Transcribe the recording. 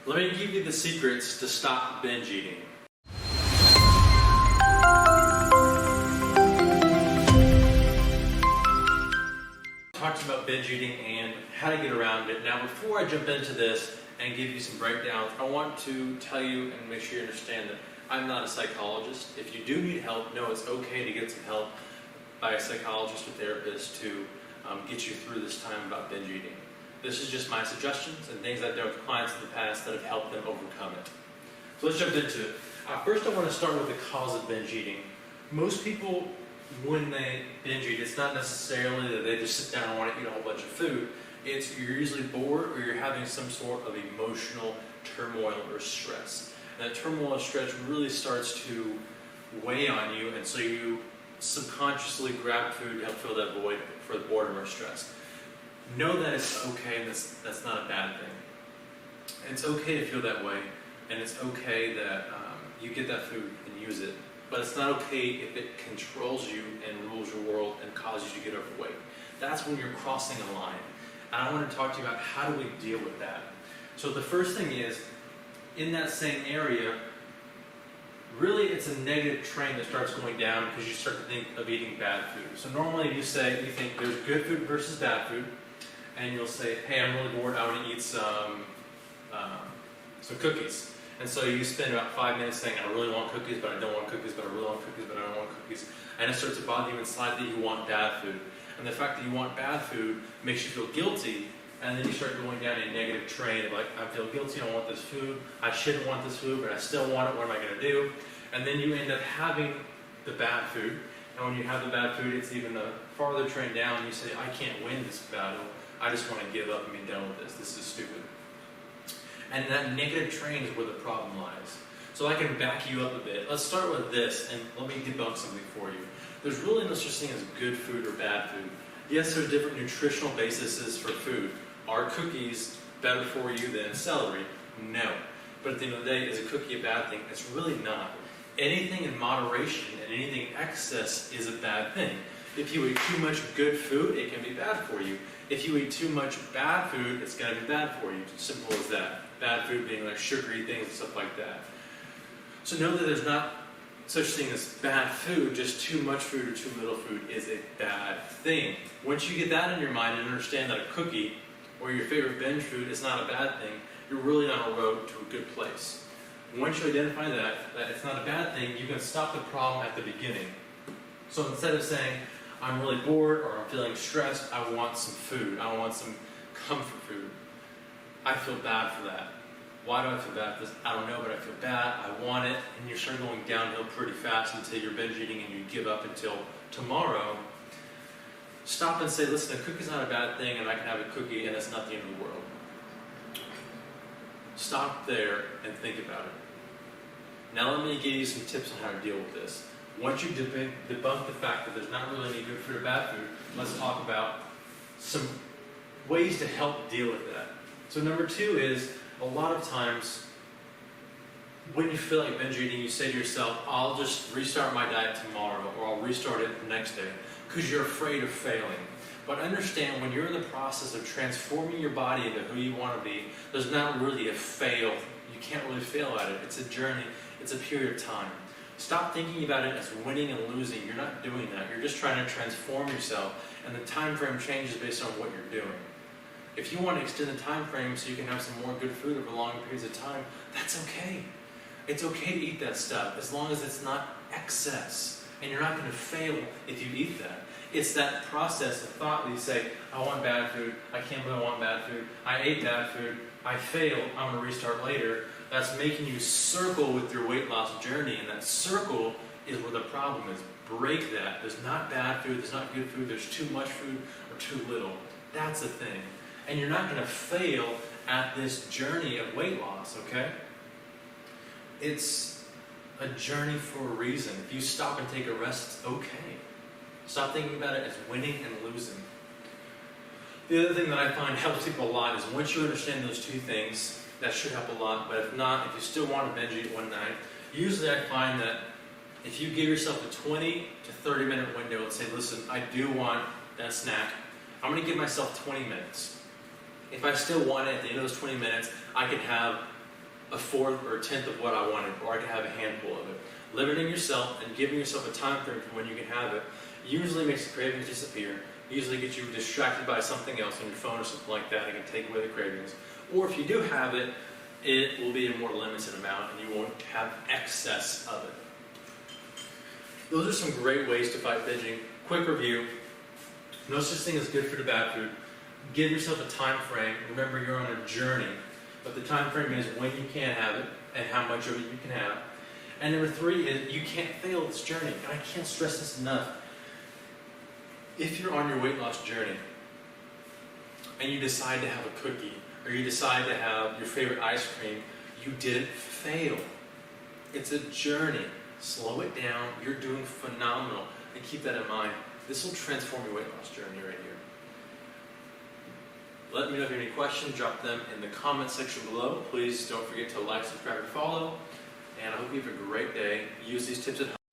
Let me give you the secrets to stop binge eating. Talked about binge eating and how to get around it. Now, before I jump into this and give you some breakdowns, I want to tell you and make sure you understand that I'm not a psychologist. If you do need help, know it's okay to get some help by a psychologist or therapist to get you through this time about binge eating. This is just my suggestions and things I've done with clients in the past that have helped them overcome it. So let's jump into it. First, I want to start with the cause of binge eating. Most people, when they binge eat, it's not necessarily that they just sit down and want to eat a whole bunch of food. It's you're usually bored or you're having some sort of emotional turmoil or stress. And that turmoil or stress really starts to weigh on you, and so you subconsciously grab food to help fill that void for the boredom or stress. Know that it's okay, and that's not a bad thing. It's okay to feel that way, and it's okay that you get that food and use it. But it's not okay if it controls you and rules your world and causes you to get overweight. That's when you're crossing a line. And I want to talk to you about how do we deal with that. So the first thing is, in that same area, really it's a negative train that starts going down because you start to think of eating bad food. So normally you think there's good food versus bad food, and you'll say, hey, I'm really bored, I want to eat some cookies. And so you spend about 5 minutes saying, I really want cookies, but I don't want cookies, but I really want cookies, but I don't want cookies. And it starts to bother you inside that you want bad food. And the fact that you want bad food makes you feel guilty, and then you start going down a negative train of like, I feel guilty, I want this food, I shouldn't want this food, but I still want it, what am I going to do? And then you end up having the bad food. And when you have the bad food, it's even a farther train down, and you say, I can't win this battle, I just want to give up and be done with this is stupid. And that negative train is where the problem lies. So I can back you up a bit. Let's start with this, and let me debunk something for you. There's really no such thing as good food or bad food. Yes, there's different nutritional bases for food. Are cookies better for you than celery? No. But at the end of the day, is a cookie a bad thing? It's really not. Anything in moderation and anything excess is a bad thing. If you eat too much good food, it can be bad for you. If you eat too much bad food, it's going to be bad for you. Simple as that. Bad food being like sugary things and stuff like that. So know that there's not such thing as bad food, just too much food or too little food is a bad thing. Once you get that in your mind and understand that a cookie or your favorite binge food is not a bad thing, you're really on a road to a good place. Once you identify that it's not a bad thing, you can stop the problem at the beginning. So instead of saying, I'm really bored or I'm feeling stressed, I want some food, I want some comfort food. I feel bad for that. Why do I feel bad for this? I don't know, but I feel bad, I want it, and you start going downhill pretty fast until you're binge eating and you give up until tomorrow. Stop and say, listen, a cookie's not a bad thing, and I can have a cookie and it's not the end of the world. Stop there and think about it. Now let me give you some tips on how to deal with this. Once you debunk the fact that there's not really any good food or bad food, let's talk about some ways to help deal with that. So number 2 is, a lot of times when you feel like binge eating, you say to yourself, I'll just restart my diet tomorrow, or I'll restart it the next day, because you're afraid of failing. But understand, when you're in the process of transforming your body into who you want to be, there's not really a fail. You can't really fail at it. It's a journey. It's a period of time. Stop thinking about it as winning and losing. You're not doing that. You're just trying to transform yourself, and the time frame changes based on what you're doing. If you want to extend the time frame so you can have some more good food over long periods of time, that's okay. It's okay to eat that stuff as long as it's not excess. And you're not going to fail if you eat that. It's that process of thought that you say, I want bad food, I can't believe I want bad food, I ate bad food, I failed, I'm going to restart later. That's making you circle with your weight loss journey, and that circle is where the problem is. Break that. There's not bad food, there's not good food, there's too much food or too little. That's the thing. And you're not going to fail at this journey of weight loss, okay? It's a journey for a reason. If you stop and take a rest, it's okay. Stop thinking about it as winning and losing. The other thing that I find helps people a lot is once you understand those 2 things, that should help a lot. But if not, if you still want to binge eat one night, usually I find that if you give yourself a 20 to 30 minute window and say, listen, I do want that snack, I'm going to give myself 20 minutes. If I still want it at the end of those 20 minutes, I can have a fourth or a tenth of what I wanted, or I could have a handful of it. Limiting yourself and giving yourself a time frame for when you can have it usually makes the cravings disappear, usually gets you distracted by something else on your phone or something like that. It can take away the cravings. Or if you do have it, it will be a more limited amount and you won't have excess of it. Those are some great ways to fight binging. Quick review. No such thing as good food or bad food. Give yourself a time frame. Remember, you're on a journey, but the time frame is when you can have it and how much of it you can have. And number 3 is you can't fail this journey. And I can't stress this enough. If you're on your weight loss journey and you decide to have a cookie or you decide to have your favorite ice cream, you didn't fail. It's a journey. Slow it down. You're doing phenomenal. And keep that in mind. This will transform your weight loss journey right here. Let me know if you have any questions. Drop them in the comment section below. Please don't forget to like, subscribe, and follow. And I hope you have a great day. Use these tips at home.